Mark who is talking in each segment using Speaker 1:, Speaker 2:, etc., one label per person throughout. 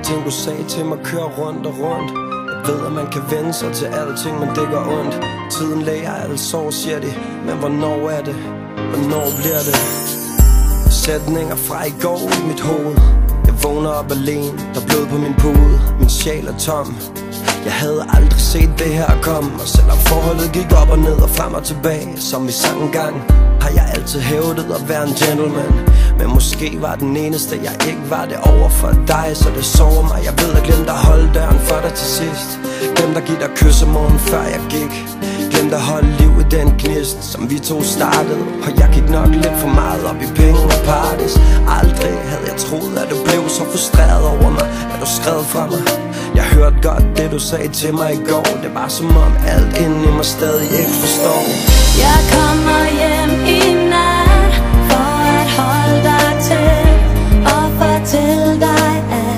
Speaker 1: ting du sagde til mig kører rundt og rundt. Jeg ved at man kan vende sig til alting, men det gør ondt. Tiden læger alle sår, siger de, men hvornår er det? Hvornår bliver det? Sætninger fra i går i mit hoved. Jeg vågner op alene, der er blod på min pude. Min sjæl er tom. Jeg havde aldrig set det her komme. Og selvom forholdet gik op og ned og frem og tilbage, som vi sang engang, har jeg altid hævdet at være en gentleman. Men måske var den eneste jeg ikke var det over for dig. Så det sover mig, jeg ved at glemte at holde døren for dig til sidst. Glemte at give dig kys om morgenen før jeg gik. Glemte at holde liv i den gnist som vi to startede. Og jeg gik nok lidt for meget op i penge og parties. Aldrig havde jeg troet at du blev så frustreret over mig, at du skrev fra mig. Jeg hørte godt det du sagde til mig i går. Det var som om alt inde i mig stadig ikke forstår.
Speaker 2: Jeg kommer hjem i nat for at holde dig til og fortælle dig at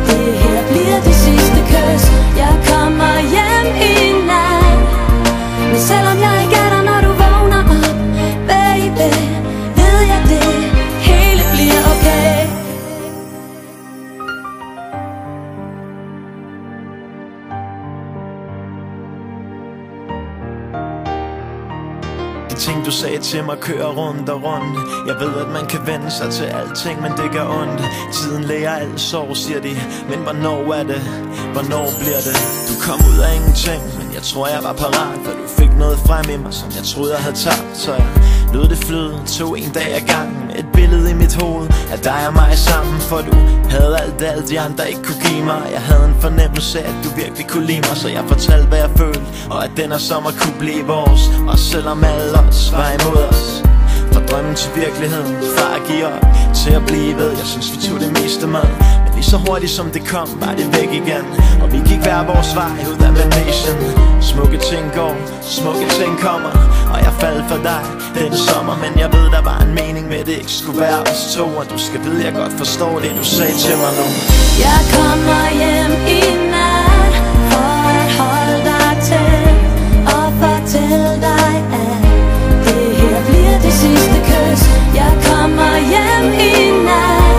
Speaker 2: det her bliver det sidste kys. Jeg kommer hjem i nat, men selvom jeg ikke er der når du vågner op, baby, ved jeg det hele bliver okay.
Speaker 3: Ting du sagde til mig kører rundt og rundt. Jeg ved at man kan vende sig til alting, men det gør ondt. Tiden læger alle sår, siger de, men hvornår er det? Hvornår bliver det? Du kom ud af ingenting, men jeg tror jeg var parat, for du fik noget frem i mig, som jeg troede jeg havde tabt. Så jeg lod det flyde, tog en dag ad gangen, med et billede i mit hoved af dig og mig sammen. For du havde alt de andre ikke kunne give mig. Jeg havde en fornemmelse af at du virkelig kunne lide mig, så jeg fortalte hvad jeg følte, og at den her sommer kunne blive vores. Og selvom alle os var imod os, fra drømmen til virkeligheden, fra at give op til at blive ved. Jeg synes vi tog det meste med, men lige så hurtigt som det kom, var det væk igen. Og vi gik hver vores vej ud af Manation. Smukke ting går, smukke ting kommer, og jeg faldt for dig den sommer. Men jeg ved der var en mening med det ikke skulle være os to, og du skal vide jeg godt forstår det du sagde til mig nu.
Speaker 2: Jeg kommer hjem i nat for at holde dig til og fortælle dig at det her bliver det sidste kys. Jeg kommer hjem i nat,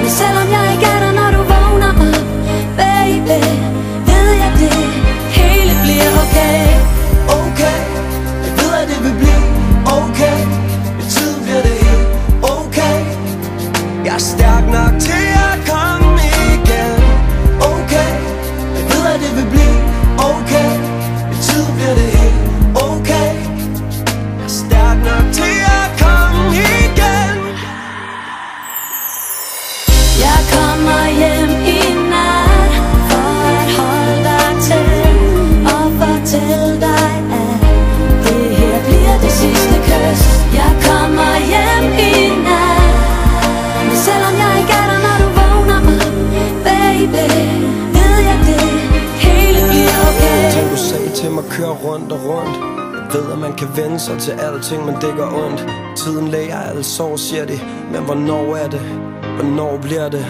Speaker 2: men selvom jeg ikke er der når du vågner op, baby, ved jeg det hele bliver okay.
Speaker 1: Okay, jeg ved at det vil blive okay. Med tiden bliver det helt okay. Jeg er stærk nok til at komme igen. Okay, jeg ved at det vil blive okay. Med tiden bliver det helt okay. Jeg er stærk nok til at komme igen.
Speaker 2: Jeg kommer hjem i nat for at holde dig til og fortælle dig at det her bliver det sidste kys. Jeg kommer hjem i nat, men selvom jeg ikke er der når du vågner op, baby, ved jeg det hele bliver okay.
Speaker 1: Ting du sagde til mig kører rundt og rundt. Jeg ved at man kan vende sig til alting, men det gør ondt. Tiden læger alle sår, siger de, men hvornår er det? Hvornår bliver det?